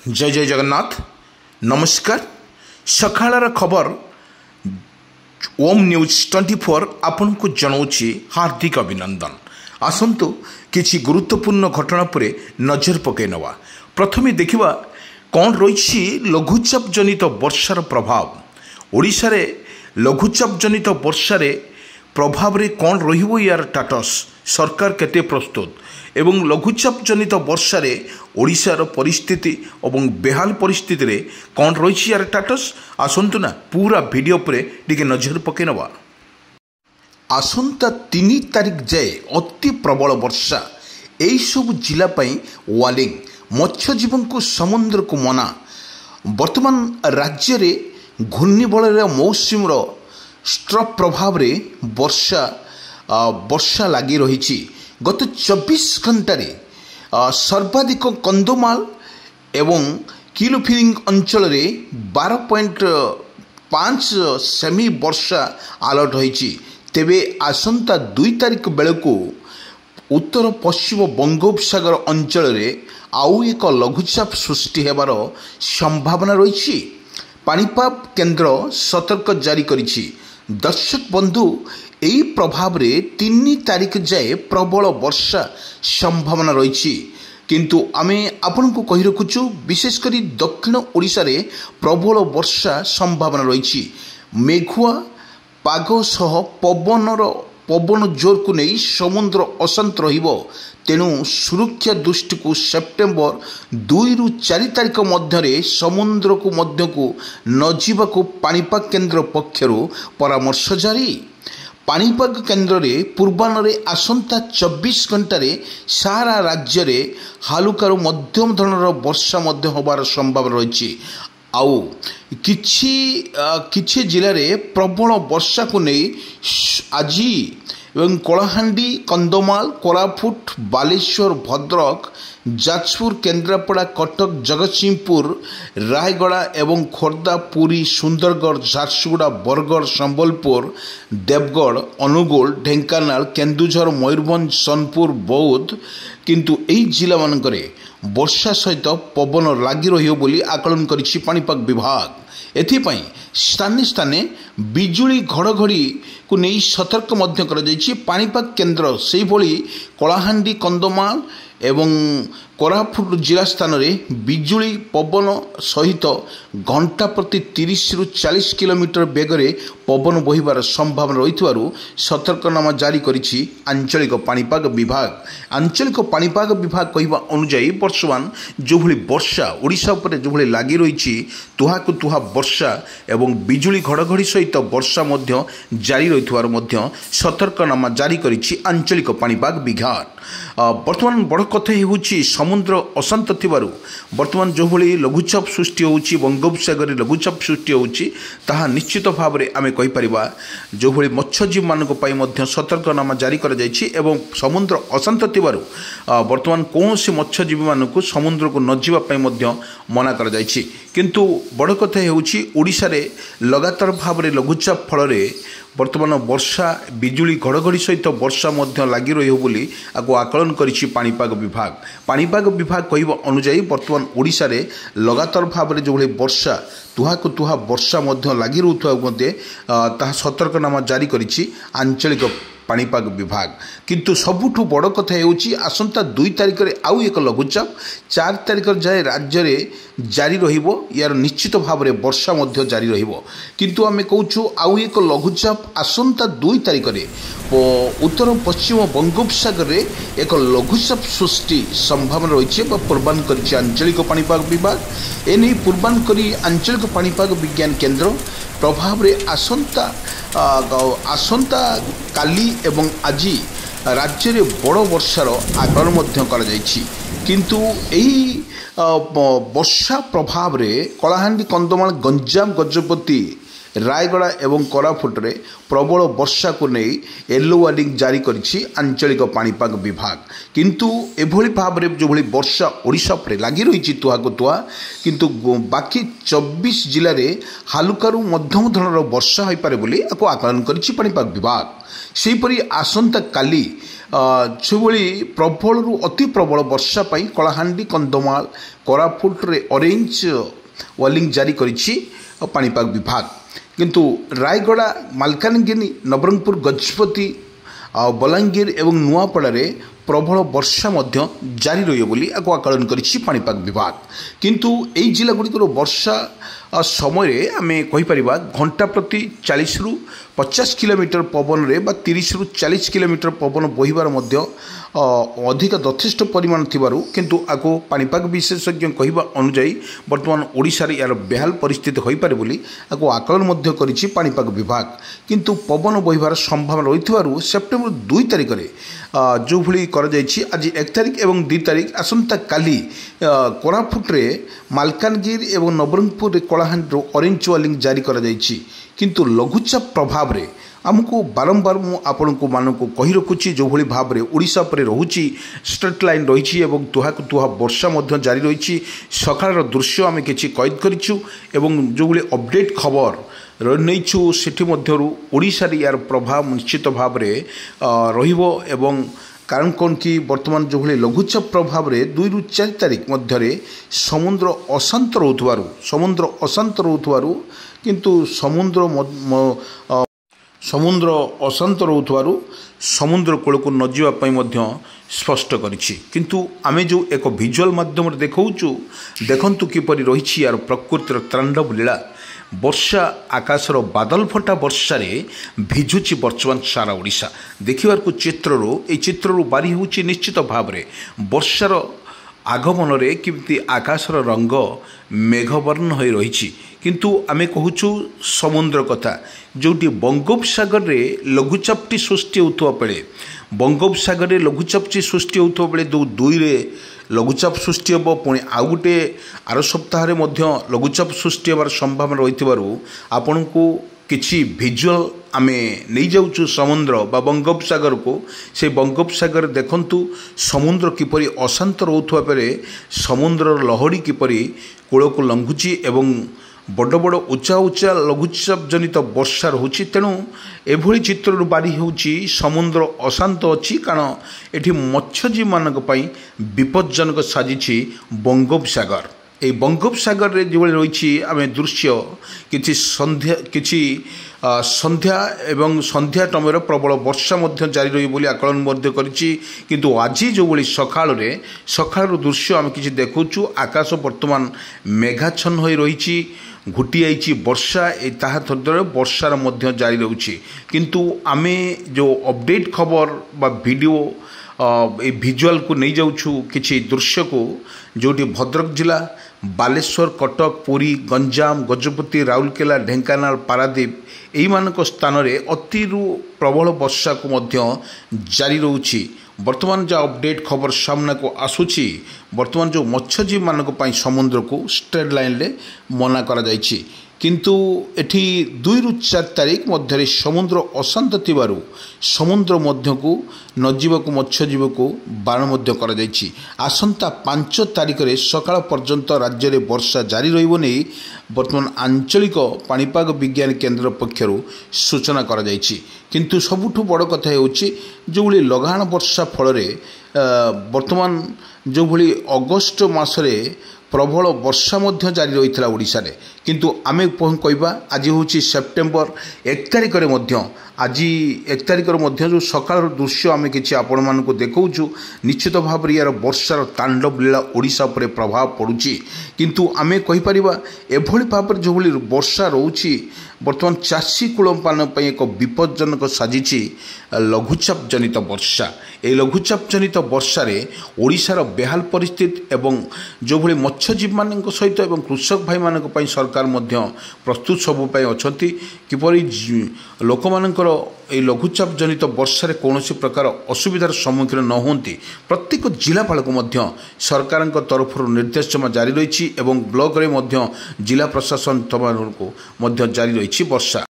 जय जय जगन्नाथ नमस्कार सकाळर खबर ओम न्यूज 24 आपन को जनाऊँगी हार्दिक अभिनंदन। आसतु किछि गुरुत्वपूर्ण घटना पर नजर पकई नवा। प्रथमे देखिबा कौन रही लघुचाप जनित वर्षार प्रभाव। ओडिशा रे लघुचाप जनित वर्षार प्रभाव रे कौन रहिबो यार स्टेटस सरकार केते प्रस्तुत एवं लघुचाप जनित वर्षार ओडिशार परिस्थिति और बेहाल परिस्थिति रे कौन रही यार स्टेटस आसतु ना पूरा वीडियो पर टिके नजर पकई नवा। आसंता 3 तारिख जाए अति प्रबल वर्षा यही सब जिला वार्निंग मत्स्यजीवी को समुद्र को मना। वर्तमान राज्य रे घूर्णिबलय मौसुम स्ट्रप प्रभाव रे वर्षा लगी रही। गत 24 घंटे सर्वाधिक कंधमाल एवं किलोफिलिंग अंचल रे 12.5 सेमी वर्षा अलर्ट होईची। तेबे आसंता 2 तारिख बेलू उत्तर पश्चिम बंगोपसागर अंचल रे आउ एक लघुचाप सृष्टि हेबार संभावना रही। पाणीपाग केन्द्र सतर्क जारी करिछि। दर्शक बंधु यही प्रभाव रे 3 तारिख जाए प्रबल वर्षा संभावना रही। किंतु आमे आपन को कहि रखुछु विशेषकर दक्षिण ओडिशा रे प्रबल वर्षा संभावना रही। मेघुआ पाग सह पवन जोर को नहीं समुद्र अशांत रहिबो। तेणु सुरक्षा दृष्टि को सेप्टेम्बर 2 रु 4 तारिख मध्य समुद्र को मध्य को न जीवाको पाणीपाग केन्द्र पक्षरु परामर्श जारी। पाणीपाग केन्द्र रे पूर्वाह्न आसंता 24 घंटे सारा राज्य रे हालुकारु मध्यम धरणर वर्षा मध्य होबार संभावना रही। आउ किछि जिले में प्रबल वर्षा को नहीं आज एवं कलाहांडी कंधमाल कोरापुट बालेश्वर भद्रक जाजपुर केन्द्रापड़ा कटक जगतसिंहपुर रायगड़ा एवं खोर्धा पुरी सुंदरगढ़ झारसुगुड़ा बरगढ़ संबलपुर देवगढ़ अनुगुल ढेंकानाल केन्दुझर मयूरभंज सोनपुर बौद्ध किंतु एही जिला मानकरे वर्षा सहित पवन लगी रहियो बोली आकलन करिछि पाणीपाग विभाग। एथिपाई स्थाने स्थाने बिजुली घड़घड़ी को नहीं सतर्क मध्य कर जाइछि। पाणीपाग केन्द्र से भली कलाहांडी कंधमाल एवं कोरापुट जिला स्थान रे बिजुली पवन सहित घंटा प्रति 30 रु 40 किलोमीटर बेगरे पवन बहिबार संभावना रही सतर्कनामा जारी करिछि आंचलिक पाणीपाग विभाग। आंचलिक पाणीपाग विभाग कहवा अनुसार वर्तमान जो भली वर्षा ओडिशा उपर जो भली लगी रही तुहाकु तुहा वर्षा एवं बिजुली घड़घड़ी सहित वर्षा मध्य जारी रही सतर्कनामा जारी करिछि आंचलिक पाणीपाग विभाग। वर्तमान बड़ कथा होउछि समुद्र अशांत थिबारु वर्तमान जो भली लघुचाप सृष्टि होउछि बंगोपसागर लघुचाप सृष्टि होउछि ताहा निश्चित भाव में आमे कहि परिबा जो भली मत्स्यजीवी मानक पई मध्य सतर्कनामा जारी कर जाइछि एवं समुद्र अशांत थिबारु वर्तमान कोनोसी मत्स्यजीवी मानक समुद्र को न जीवा पई मध्य मना कर जाइछि। किंतु बड़ कथा होउछि ओडिशा रे लगातार भाव में लघुचाप फल वर्तमान वर्षा बिजुली घड़घड़ी सहित वर्षा मध्य लगी रहियो बोली आको आकलन करिछि पाणीपाग विभाग। पाणीपाग विभाग कहवा अनुसार वर्तमान ओडिशा रे लगातार भाव में जो वर्षा तुहाकु तुहा वर्षा मध्य लगी रुवा सतर्कनामा जारी करिछि आंचलिक पाणीपाग विभाग। किंतु सबुठु बड़ कथा होउछि आसंता 2 तारिख रे आउ एक लघुचाप 4 तारिख जाए राज्य रे जारी रहिबो। यार निश्चित भाव में वर्षा मध्य जारी रहिबो। किंतु आमे कहूछु आउ एक लघुचाप आसंता 2 तारिख रे उत्तर पश्चिम बंगोपसागर रे एक लघुचाप सृष्टि संभावना रही पूर्वान करिछि आंचलिक पाणीपाग विभाग। एने पूर्वान करी आंचलिक पाणीपाग विज्ञान केन्द्र प्रभाव रे आसंता काली एवं आज राज्य रे बड़ वर्षार आकलन मध्य करा जाइछि। किंतु एही वर्षा प्रभाव रे कलाहांडी कंधमाल गंजाम गजपति रायगड़ा एवं कोरापुट रे प्रबल वर्षा को नहीं येलो वार्निंग जारी करिछि आंचलिक पाणीपाग विभाग। किंतु एभली भाव में जो भली वर्षा ओडिशा पर लगी रही तुहाको तुहा किंतु बाकी 24 जिले में हालुकारु मध्यम धरणर वर्षा हो पारे बोली आको आकलन करिछि पाणीपाग विभाग। सेहीपरि आसंता काली से प्रबल अति प्रबल वर्षा कलाहांडी कंधमाल କୋରାପୁଟରେ ଅରେଞ୍ଜ ୱାର୍ଣ୍ଣିଂ ଜାରି କରିଛି ପାଣିପାଗ ବିଭାଗ। କିନ୍ତୁ ରାୟଗଡ଼ା, ମାଲକାନଗିରି, ନବରଙ୍ଗପୁର, ଗଜପତି, ବଲାଙ୍ଗୀର ଏବଂ ନୂଆପଡ଼ାରେ ପ୍ରବଳ ବର୍ଷା ମଧ୍ୟ ଜାରି ରହିବ ବୋଲି ଆକଳନ କରିଛି ପାଣିପାଗ ବିଭାଗ। କିନ୍ତୁ ଏହି ଜିଲ୍ଲାଗୁଡ଼ିକର ବର୍ଷା ସମୟରେ ଆମେ କହିପାରିବା ଘଣ୍ଟା ପ୍ରତି 40ରୁ 50 କିଲୋମିଟର ପବନରେ ବା 30ରୁ 40 କିଲୋମିଟର ପବନ ବହିବାର ମଧ୍ୟ ଅଧିକ ଯଥେଷ୍ଟ ପରିମାଣ ଥିବାରୁ କିନ୍ତୁ ଆକୁ ପାଣିପାଗ ବିଶେଷଜ୍ଞ କହିବା ଅନୁଯାୟୀ ବର୍ତ୍ତମାନ ଓଡ଼ିଶାରେ ଏହାର ବେହାଲ ପରିସ୍ଥିତି ହୋଇପାରେ ବୋଲି ଆକୁ ଆକଳନ ମଧ୍ୟ କରିଛି ପାଣିପାଗ ବିଭାଗ। କିନ୍ତୁ ପବନ ବହିବାର ସମ୍ଭାବନା ରହିଥିବାରୁ ସେପ୍ଟେମ୍ବର 2 ତାରିଖରେ ଯେଉଁଭଳି କରାଯାଇଛି, ଆଜି 1 ତାରିଖ ଏବଂ 2 ତାରିଖ ଆସନ୍ତାକାଲି କୋରାପୁଟରେ, ମାଲକାନଗିରି ଏବଂ ନବରଙ୍ଗପୁରରେ, କଳାହାଣ୍ଡିରୁ ଅରେଞ୍ଜ ୱାର୍ଣ୍ଣିଂ ଜାରି କରାଯାଇଛି। କିନ୍ତୁ ଲଘୁଚାପ ପ୍ରଭାବରେ ଆମକୁ ବାରମ୍ବାର ମୁଁ ଆପଣଙ୍କୁ କହି ରଖୁଛି ଯେଉଁଭଳି ଭାବରେ ଓଡ଼ିଶା ଉପରେ ରହୁଛି, ଷ୍ଟ୍ରେଟ୍ ଲାଇନ୍ ରହିଛି ଏବଂ ତୁହାକୁ ତୁହା ବର୍ଷା ମଧ୍ୟ ଜାରି ରହିଛି। ସକାଳର ଦୃଶ୍ୟ ଆମେ କିଛି କଏଦ କରିଛୁ ଏବଂ ଯେଉଁଭଳି ଅପଡ଼େଟ୍ ଖବର ନେଇଛୁ ସେଠି ମଧ୍ୟରୁ ଓଡ଼ିଶାରେ ଏହାର ପ୍ରଭାବ ନିଶ୍ଚିତ ଭାବରେ ରହିବ। ଏବଂ କାରଣ କ'ଣ କି ବର୍ତ୍ତମାନ ଯେଉଁଭଳି ଲଘୁଚାପ ପ୍ରଭାବରେ 2ରୁ 4 ତାରିଖ ମଧ୍ୟରେ ସମୁଦ୍ର ଅଶାନ୍ତ ରହୁଥିବାରୁ କିନ୍ତୁ ସମୁଦ୍ର ଅଶାନ୍ତ ରହୁଥିବାରୁ ସମୁଦ୍ର କୂଳକୁ ନ ଯିବା ପାଇଁ ମଧ୍ୟ ସ୍ପଷ୍ଟ କରିଛି। କିନ୍ତୁ ଆମେ ଯେଉଁ ଏକ ଭିଜୁଆଲ ମାଧ୍ୟମରେ ଦେଖାଉଛୁ, ଦେଖନ୍ତୁ କିପରି ରହିଛି ଏହାର ପ୍ରକୃତିର ତାଣ୍ଡବ ଲୀଳା। ବର୍ଷା, ଆକାଶର ବାଦଲ ଫଟା ବର୍ଷାରେ ଭିଜୁଛି ବର୍ତ୍ତମାନ ସାରା ଓଡ଼ିଶା। ଦେଖିବାକୁ ଏହି ଚିତ୍ରରୁ ବାରି ହେଉଛି ନିଶ୍ଚିତ ଭାବରେ ବର୍ଷାର ଆଗମନରେ କେମିତି ଆକାଶର ରଙ୍ଗ ମେଘବର୍ଣ୍ଣ ହୋଇ ରହିଛି। କିନ୍ତୁ ଆମେ କହୁଛୁ ସମୁଦ୍ର କଥା, ଯେଉଁଠି ବଙ୍ଗୋପସାଗରରେ ଲଘୁଚାପଟି ସୃଷ୍ଟି ହେଉଥିବା ବେଳେ 2ରେ ଲଘୁଚାପ ସୃଷ୍ଟି ହେବ, ପୁଣି ଆଉ ଗୋଟେ ଆର ସପ୍ତାହରେ ମଧ୍ୟ ଲଘୁଚାପ ସୃଷ୍ଟି ହେବାର ସମ୍ଭାବନା ରହିଥିବାରୁ ଆପଣଙ୍କୁ କିଛି ଭିଜୁଆଲ ଆମେ ନେଇଯାଉଛୁ ସମୁଦ୍ର ବା ବଙ୍ଗୋପସାଗରକୁ। ସେ ବଙ୍ଗୋପସାଗରରେ ଦେଖନ୍ତୁ ସମୁଦ୍ର କିପରି ଅଶାନ୍ତ ରହୁଥିବା ବେଳେ ସମୁଦ୍ରର ଲହଡ଼ି କିପରି କୂଳକୁ ଲଙ୍ଘୁଛି ଏବଂ ବଡ଼ ବଡ଼ ଉଚ୍ଚା ଲଘୁଚାପ ଜନିତ ବର୍ଷା ରହୁଛି। ତେଣୁ ଏଭଳି ଚିତ୍ରରୁ ବାରି ହେଉଛି ସମୁଦ୍ର ଅଶାନ୍ତ ଅଛି, କାରଣ ଏଠି ମତ୍ସ୍ୟଜୀବୀମାନଙ୍କ ପାଇଁ ବିପଜ୍ଜନକ ସାଜିଛି ବଙ୍ଗୋପସାଗର। ଏହି ବଙ୍ଗୋପସାଗରରେ ଯେଭଳି ରହିଛି ଆମେ ଦୃଶ୍ୟ କିଛି ସନ୍ଧ୍ୟା ଏବଂ ସନ୍ଧ୍ୟା ସମୟରେ ପ୍ରବଳ ବର୍ଷା ମଧ୍ୟ ଜାରି ରହିବ ବୋଲି ଆକଳନ ମଧ୍ୟ କରିଛି। କିନ୍ତୁ ଆଜି ଯେଉଁଭଳି ସକାଳର ଦୃଶ୍ୟ ଆମେ କିଛି ଦେଖୁଛୁ, ଆକାଶ ବର୍ତ୍ତମାନ ମେଘାଚ୍ଛନ୍ନ ହୋଇ ରହିଛି, ଘୁଟି ଯାଇଛି ବର୍ଷା, ତାହା ଦ୍ୱାରା ବର୍ଷାର ମଧ୍ୟ ଜାରି ରହୁଛି। କିନ୍ତୁ ଆମେ ଯେଉଁ ଅପଡ଼େଟ୍ ଖବର ବା ଭିଡ଼ିଓ এই ଭିଜୁଆଲକୁ ନେଇଯାଉଛୁ କିଛି ଦୃଶ୍ୟକୁ, ଯେଉଁଠି ଭଦ୍ରକ ଜିଲ୍ଲା, ବାଲେଶ୍ୱର, କଟକ, ପୁରୀ, ଗଞ୍ଜାମ, ଗଜପତି, ରାଉରକେଲା, ଢେଙ୍କାନାଳ, ପାରାଦୀପ ଏହିମାନଙ୍କ ସ୍ଥାନରେ ଅତିରୁ ପ୍ରବଳ ବର୍ଷାକୁ ମଧ୍ୟ ଜାରି ରହୁଛି। ବର୍ତ୍ତମାନ ଯାହା ଅପଡ଼େଟ୍ ଖବର ସାମ୍ନାକୁ ଆସୁଛି, ବର୍ତ୍ତମାନ ଯେଉଁ ମତ୍ସ୍ୟଜୀବୀମାନଙ୍କ ପାଇଁ ସମୁଦ୍ରକୁ ଷ୍ଟ୍ରେଟ୍ ଲାଇନ୍ରେ ମନା କରାଯାଇଛି। କିନ୍ତୁ ଏଠି 2ରୁ 4 ତାରିଖ ମଧ୍ୟରେ ସମୁଦ୍ର ଅଶାନ୍ତ ଥିବାରୁ ସମୁଦ୍ର ମଧ୍ୟକୁ ନ ଯିବାକୁ ମତ୍ସ୍ୟଜୀବୀକୁ ବାରଣ ମଧ୍ୟ କରାଯାଇଛି। ଆସନ୍ତା 5 ତାରିଖରେ ସକାଳ ପର୍ଯ୍ୟନ୍ତ ରାଜ୍ୟରେ ବର୍ଷା ଜାରି ରହିବ ନେଇ ବର୍ତ୍ତମାନ ଆଞ୍ଚଳିକ ପାଣିପାଗ ବିଜ୍ଞାନ କେନ୍ଦ୍ର ପକ୍ଷରୁ ସୂଚନା କରାଯାଇଛି। କିନ୍ତୁ ସବୁଠୁ ବଡ଼ କଥା ହେଉଛି ଯେଉଁଭଳି ଲଗାଣ ବର୍ଷା ଫଳରେ ବର୍ତ୍ତମାନ ଯେଉଁଭଳି ଅଗଷ୍ଟ ମାସରେ ପ୍ରବଳ ବର୍ଷା ମଧ୍ୟ ଜାରି ରହିଥିଲା ଓଡ଼ିଶାରେ। କିନ୍ତୁ ଆମେ କହିବା ଆଜି ହେଉଛି ସେପ୍ଟେମ୍ବର 1 ତାରିଖରେ ମଧ୍ୟ ଯେଉଁ ସକାଳର ଦୃଶ୍ୟ ଆମେ କିଛି ଆପଣମାନଙ୍କୁ ଦେଖାଉଛୁ, ନିଶ୍ଚିତ ଭାବରେ ଏହାର ବର୍ଷାର ତାଣ୍ଡବ ଲୀଳା ଓଡ଼ିଶା ଉପରେ ପ୍ରଭାବ ପଡ଼ୁଛି। କିନ୍ତୁ ଆମେ କହିପାରିବା ଏଭଳି ଭାବରେ ଯେଉଁଭଳି ବର୍ଷା ରହୁଛି ବର୍ତ୍ତମାନ ଚାଷୀ କୂଳମାନଙ୍କ ପାଇଁ ଏକ ବିପଜ୍ଜନକ ସାଜିଛି ଲଘୁଚାପ ଜନିତ ବର୍ଷା। ଏହି ଲଘୁଚାପ ଜନିତ ବର୍ଷାରେ ଓଡ଼ିଶାର ବେହାଲ ପରିସ୍ଥିତି ଏବଂ ଯେଉଁଭଳି ମତ୍ସ୍ୟଜୀବୀମାନଙ୍କ ସହିତ ଏବଂ କୃଷକ ଭାଇମାନଙ୍କ ପାଇଁ ସରକାର ମଧ୍ୟ ପ୍ରସ୍ତୁତ ସବୁ ପାଇଁ ଅଛନ୍ତି, କିପରି ଲୋକମାନଙ୍କର ଏହି ଲଘୁଚାପ ଜନିତ ବର୍ଷାରେ କୌଣସି ପ୍ରକାର ଅସୁବିଧାର ସମ୍ମୁଖୀନ ନ ହୁଅନ୍ତି ପ୍ରତ୍ୟେକ ଜିଲ୍ଲାପାଳକୁ ମଧ୍ୟ ସରକାରଙ୍କ ତରଫରୁ ନିର୍ଦ୍ଦେଶନାମା ଜାରି ରହିଛି ଏବଂ ବ୍ଲକରେ ମଧ୍ୟ ଜିଲ୍ଲା ପ୍ରଶାସନ ତରଫରୁ ମଧ୍ୟ ଜାରି ରହିଛି ବର୍ଷା।